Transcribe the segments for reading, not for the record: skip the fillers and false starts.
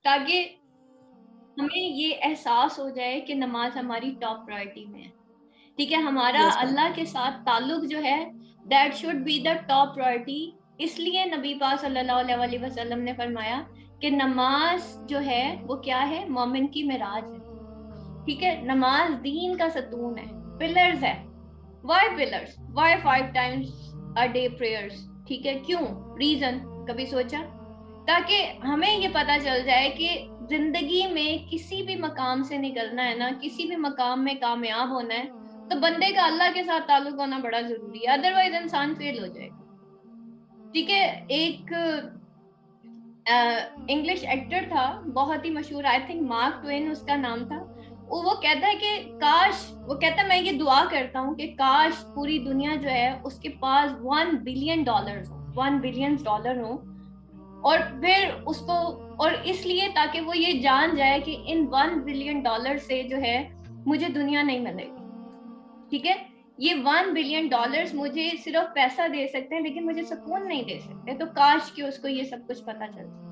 تاکہ ہمیں یہ احساس ہو جائے کہ نماز ہماری ٹاپ پرائرٹی میں ہے. ٹھیک ہے, ہمارا Yes, ma'am. اللہ کے ساتھ تعلق جو ہے that should be the top priority. اس لیے نبی پاک صلی اللہ علیہ وسلم نے فرمایا کہ نماز جو ہے وہ کیا ہے, مومن کی معراج ہے. ٹھیک ہے, نماز دین کا ستون ہے, پلرز ہے. Why pillars, why 5 times a day prayers. ٹھیک ہے, کیوں, ریزن کبھی سوچا؟ تاکہ ہمیں یہ پتا چل جائے کہ زندگی میں کسی بھی مقام سے نکلنا ہے نا, کسی بھی مقام میں کامیاب ہونا ہے, تو بندے کا اللہ کے ساتھ تعلق ہونا بڑا ضروری ہے, ادروائز انسان فیل ہو جائے گا. ٹھیک ہے, ایک انگلش ایکٹر تھا بہت ہی مشہور, آئی تھنک مارک ٹوین اس کا نام تھا. وہ کہتا ہے کہ کاش, وہ کہتا ہے میں یہ دعا کرتا ہوں کہ کاش پوری دنیا جو ہے اس کے پاس $1 billion ہو, $1 billion ہو, اور پھر اس کو, اور اس لیے تاکہ وہ یہ جان جائے کہ ان $1 billion سے جو ہے مجھے دنیا نہیں ملے گی. ٹھیک ہے, یہ $1 billion مجھے صرف پیسہ دے سکتے ہیں لیکن مجھے سکون نہیں دے سکتے, تو کاش کہ اس کو یہ سب کچھ پتا چل جائے.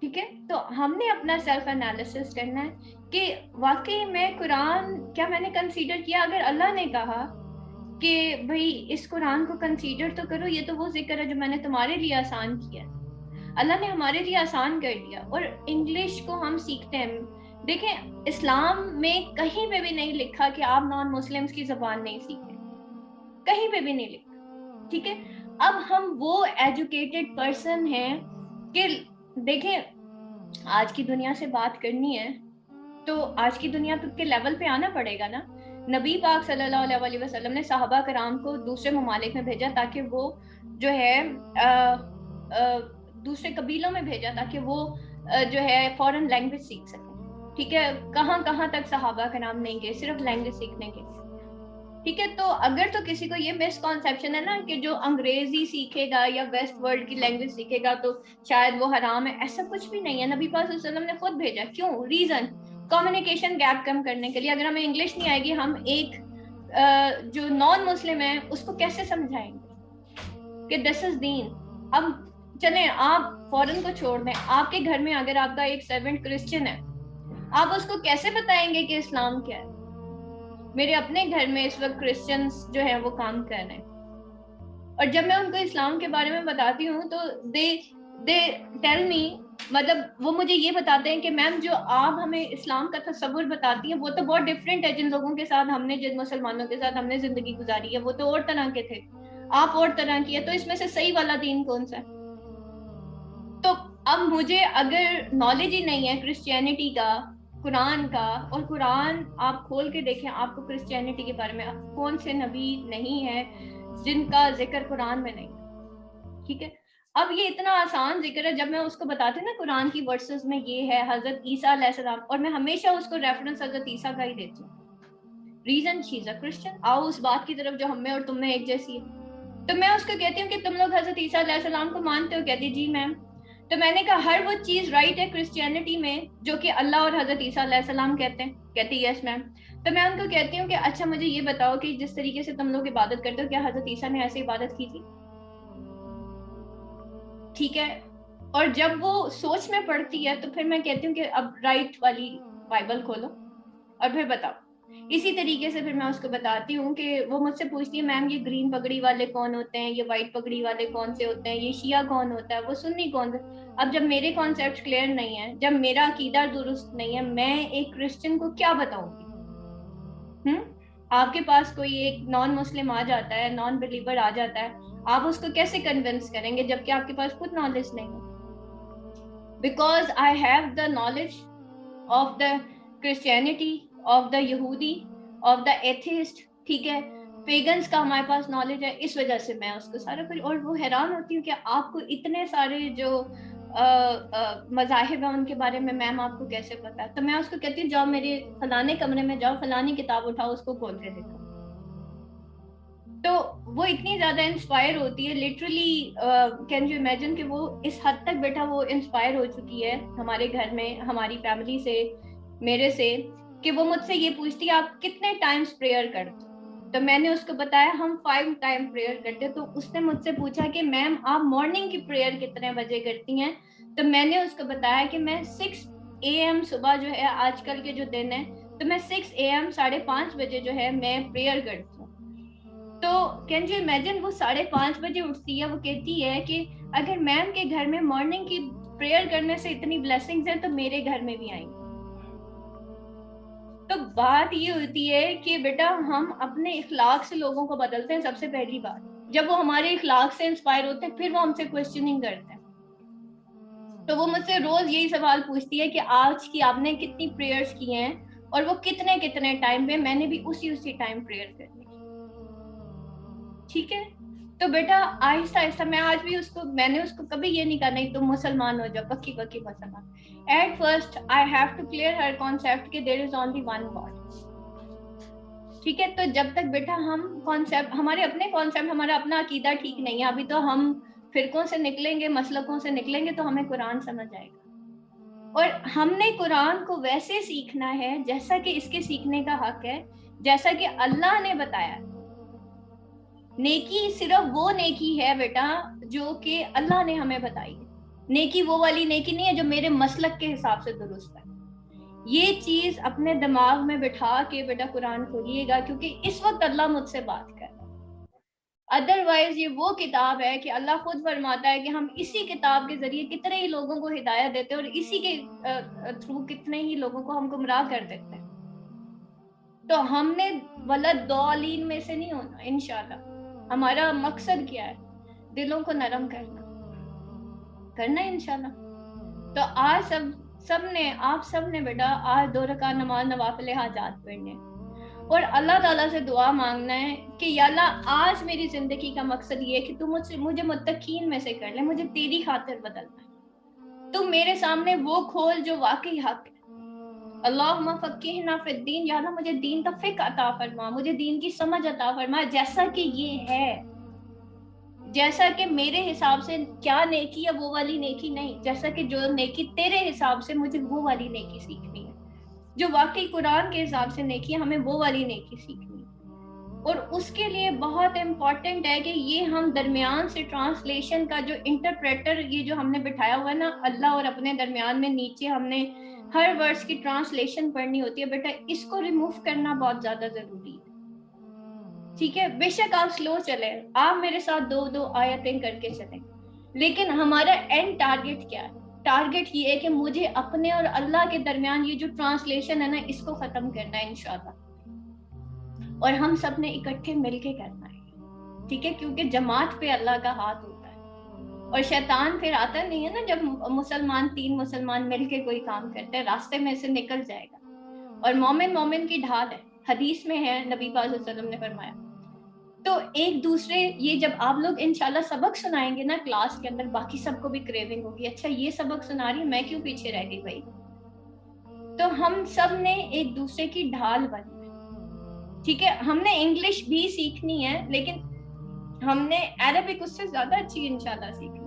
ٹھیک ہے, تو ہم نے اپنا سیلف انالیسس کرنا ہے کہ واقعی میں قرآن کیا میں نے کنسیڈر کیا. اگر اللہ نے کہا کہ بھئی اس قرآن کو کنسیڈر تو کرو, یہ تو وہ ذکر ہے جو میں نے تمہارے لیے آسان کیا, اللہ نے ہمارے لیے آسان کر دیا. اور انگلش کو ہم سیکھتے ہیں, دیکھیں اسلام میں کہیں پہ بھی نہیں لکھا کہ آپ نان مسلمس کی زبان نہیں سیکھیں, کہیں پہ بھی نہیں لکھا. ٹھیک ہے, اب ہم وہ ایجوکیٹڈ پرسن ہیں کہ دیکھیں آج کی دنیا سے بات کرنی ہے تو آج کی دنیا کے لیول پہ آنا پڑے گا نا. نبی پاک صلی اللہ علیہ وسلم نے صحابہ کرام کو دوسرے ممالک میں بھیجا تاکہ وہ جو ہے دوسرے قبیلوں میں بھیجا تاکہ وہ جو ہے فورن لینگویج سیکھ سکیں. ٹھیک ہے, کہاں کہاں تک صحابہ کرام نہیں گئے صرف لینگویج سیکھنے کے. ٹھیک ہے, تو اگر تو کسی کو یہ مس کانسیپشن ہے نا کہ جو انگریزی سیکھے گا یا ویسٹ ورلڈ کی لینگویج سیکھے گا تو شاید وہ حرام ہے, ایسا کچھ بھی نہیں ہے. نبی پاک صلی اللہ علیہ وسلم نے خود بھیجا, کیوں, ریزن کمیونیکیشن گیپ کم کرنے کے لیے. اگر ہمیں انگلش نہیں آئے گی, ہم ایک جو نان مسلم ہے اس کو کیسے سمجھائیں گے کہ دس از دین. اب چلیں آپ فورن کو چھوڑ دیں, آپ کے گھر میں اگر آپ کا ایک سرونٹ کرسچن ہے, آپ اس کو کیسے بتائیں گے کہ اسلام کیا ہے؟ میرے اپنے گھر میں اس وقت کرسچنز جو ہیں وہ کام کر رہے ہیں, اور جب میں ان کو اسلام کے بارے میں بتاتی ہوں تو دے ٹیل می, مطلب وہ مجھے یہ بتاتے ہیں کہ میم جو آپ ہمیں اسلام کا تصور بتاتی ہیں وہ تو بہت ڈفرینٹ ہے جن لوگوں کے ساتھ ہم نے, جن مسلمانوں کے ساتھ ہم نے زندگی گزاری ہے, وہ تو اور طرح کے تھے, آپ اور طرح کی ہے, تو اس میں سے صحیح والا دین کون سا ہے؟ تو اب مجھے اگر نالج ہی نہیں ہے کرسچینٹی کا, قرآن کا, اور قرآن آپ کھول کے دیکھیں آپ کو کرسچینٹی کے بارے میں کون سے نبی نہیں ہے جن کا ذکر قرآن میں نہیں. ٹھیک ہے, اب یہ اتنا آسان ذکر ہے, جب میں اس کو بتاتی ہوں نا قرآن کی ورسز میں یہ ہے حضرت عیسیٰ علیہ السلام, اور میں ہمیشہ اس کو ریفرنس حضرت عیسیٰ کا ہی دیتی ہوں, reason she is a Christian. آؤ اس بات کی طرف جو ہم میں اور تم میں ایک جیسی ہے. تو میں اس کو کہتی ہوں کہ تم لوگ حضرت عیسیٰ علیہ السلام کو مانتے ہو؟ کہتی جی میم. تو میں نے کہا ہر وہ چیز رائٹ ہے کرسچینٹی میں جو کہ اللہ اور حضرت عیسیٰ علیہ السلام کہتے ہیں؟ کہتی یس میم. تو میں ان کو کہتی ہوں کہ اچھا مجھے یہ بتاؤ کہ جس طریقے سے تم لوگ عبادت کرتے ہو, کیا حضرت عیسیٰ نے ایسے عبادت کی تھی؟ ٹھیک ہے, اور جب وہ سوچ میں پڑتی ہے تو پھر میں کہتی ہوں کہ اب رائٹ والی بائبل کھولو اور پھر بتاؤ. اسی طریقے سے پھر میں اس کو بتاتی ہوں کہ وہ مجھ سے پوچھتی ہے میم یہ گرین پگڑی والے کون ہوتے ہیں, یہ وائٹ پگڑی والے کون سے ہوتے ہیں, یہ شیعہ کون ہوتا ہے, وہ سنی کون سے. اب جب میرے کانسیپٹ کلیئر نہیں ہے, جب میرا عقیدہ درست نہیں ہے, میں ایک کرسچن کو کیا بتاؤں گی؟ آپ کے پاس کوئی ایک نان مسلم آ جاتا ہے, نان بلیور آ جاتا ہے, آپ اس کو کیسے کنونس کریں گے جبکہ آپ کے پاس خود نالج نہیں ہے؟ Because I have the knowledge of the Christianity, of the یہودی, آف دا ایتھیسٹ. ٹھیک ہے, پیگنس کا ہمارے پاس نالج ہے, اس وجہ سے میں اس کو سارا کچھ, اور وہ حیران ہوتی ہوں کہ آپ کو اتنے سارے جو مذاہب ہیں ان کے بارے میں میم آپ کو کیسے پتا ہے. تو میں اس کو کہتی ہوں جاؤ میرے فلانے کمرے میں جاؤ, فلانی کتاب اٹھاؤ, اس کو کھول کے دیکھو. تو وہ اتنی زیادہ انسپائر ہوتی ہے لٹرلی, کین یو امیجن کہ وہ اس حد تک بیٹا وہ انسپائر ہو چکی ہے ہمارے گھر میں, ہماری فیملی سے, میرے سے, کہ وہ مجھ سے یہ پوچھتی ہے آپ کتنے ٹائمز پریئر کرتے؟ تو میں نے اس کو بتایا ہم 5 ٹائم پریئر کرتے. تو اس نے مجھ سے پوچھا کہ میم آپ مارننگ کی پریئر کتنے بجے کرتی ہیں؟ تو میں نے اس کو بتایا کہ میں 6 AM صبح جو ہے آج کل کے جو دن ہے تو میں 6 AM 5:30 بجے جو ہے میں پریئر کرتی ہوں. تو کین یو امیجن وہ 5:30 بجے اٹھتی ہے, وہ کہتی ہے کہ اگر میم کے گھر میں مارننگ کی پریئر کرنے سے اتنی بلیسنگز ہیں تو میرے گھر میں بھی آئیں گی. تو بات یہ ہوتی ہے کہ بیٹا ہم اپنے اخلاق سے لوگوں کو بدلتے ہیں. سب سے پہلی بات, جب وہ ہمارے اخلاق سے انسپائر ہوتے ہیں پھر وہ ہم سے کوسچننگ کرتے ہیں. تو وہ مجھ سے روز یہی سوال پوچھتی ہے کہ آج کی آپ نے کتنی پریئرز کی ہیں اور وہ کتنے ٹائم پہ. میں نے بھی اسی ٹائم پریئر کرنی. ٹھیک ہے, تو بیٹا آہستہ آہستہ میں نے اس کو کبھی یہ نہیں کہا نہیں تم مسلمان ہو جاؤ, پکی مسلمان. At first I have to clear her concept کہ there is only one God. ٹھیک ہے, تو جب تک بیٹا ہم کانسیپٹ ہمارا اپنا عقیدہ ٹھیک نہیں ہے, ابھی تو ہم فرقوں سے نکلیں گے, مسلکوں سے نکلیں گے تو ہمیں قرآن سمجھ آئے گا. اور ہم نے قرآن کو ویسے سیکھنا ہے جیسا کہ اس کے سیکھنے کا حق ہے, جیسا کہ اللہ نے بتایا. نیکی صرف وہ نیکی ہے بیٹا جو کہ اللہ نے ہمیں بتائی ہے. نیکی وہ والی نیکی نہیں ہے جو میرے مسلک کے حساب سے درست ہے. یہ چیز اپنے دماغ میں بٹھا کے بیٹا قرآن کھولیے گا, کیونکہ اس وقت اللہ مجھ سے بات کر رہا ہے. ادروائز یہ وہ کتاب ہے کہ اللہ خود فرماتا ہے کہ ہم اسی کتاب کے ذریعے کتنے ہی لوگوں کو ہدایت دیتے ہیں اور اسی کے تھرو کتنے ہی لوگوں کو ہم گمراہ کر دیتے ہیں. تو ہم نے ولد ضالین میں سے نہیں ہونا انشاءاللہ. ہمارا مقصد کیا ہے؟ دلوں کو نرم کرنا انشاءاللہ. تو آج آپ سب نے بیٹا آج 2 رکعت نماز نوافل حاجات پڑھنے اور اللہ تعالیٰ سے دعا مانگنا ہے کہ یا اللہ آج میری زندگی کا مقصد یہ ہے کہ تو مجھے متقین میں سے کر لے, مجھے تیری خاطر بدلنا ہے. تو میرے سامنے وہ کھول جو واقعی حق ہے. اللہم فقہنا فی الدین, یا اللہ مجھے دین کا فقہ عطا فرما, مجھے دین کی سمجھ عطا فرما جیسا کہ یہ ہے, جیسا کہ میرے حساب سے کیا نیکی ہے وہ والی نیکی نہیں, جیسا کہ جو نیکی تیرے حساب سے مجھے وہ والی نیکی سیکھنی ہے, جو واقعی قرآن کے حساب سے نیکی ہے ہمیں وہ والی نیکی سیکھنی ہے. اور اس کے لیے بہت امپورٹنٹ ہے کہ یہ ہم درمیان سے ٹرانسلیشن کا جو انٹرپریٹر یہ جو ہم نے بٹھایا ہوا ہے نا, اللہ اور اپنے درمیان میں نیچے ہم نے ہر ورڈز کی ٹرانسلیشن پڑھنی ہوتی ہے, بیٹا اس کو ریموو کرنا بہت زیادہ ضروری ہے. ٹھیک ہے, بے شک آپ سلو چلیں, آپ میرے ساتھ 2 آیتیں کر کے چلیں, لیکن ہمارا اینڈ ٹارگٹ کیا ہے؟ ٹارگٹ یہ ہے کہ مجھے اپنے اور اللہ کے درمیان یہ جو ٹرانسلیشن ہے نا اس کو ختم کرنا ہے انشاءاللہ. اور ہم سب نے اکٹھے مل کے کرنا ہے. ٹھیک ہے, کیونکہ جماعت پہ اللہ کا ہاتھ ہوتا ہے اور شیطان پھر آتا نہیں ہے نا جب 3 مسلمان مل کے کوئی کام کرتے ہیں, راستے میں سے نکل جائے گا. اور مومن کی ڈھال ہے, حدیث میں ہے, نبی پاک صلی اللہ علیہ وسلم نے فرمایا. تو ایک دوسرے یہ جب آپ لوگ انشاءاللہ سبق سنائیں گے نا کلاس کے اندر, باقی سب کو بھی کریونگ ہوگی, اچھا یہ سبق سنا رہی ہے میں کیوں پیچھے رہ گئی بھائی. تو ہم سب نے ایک دوسرے کی ڈھال بننا ہے. ٹھیک ہے, ہم نے انگلش بھی سیکھنی ہے لیکن ہم نے عربک اس سے زیادہ اچھی انشاءاللہ سیکھنی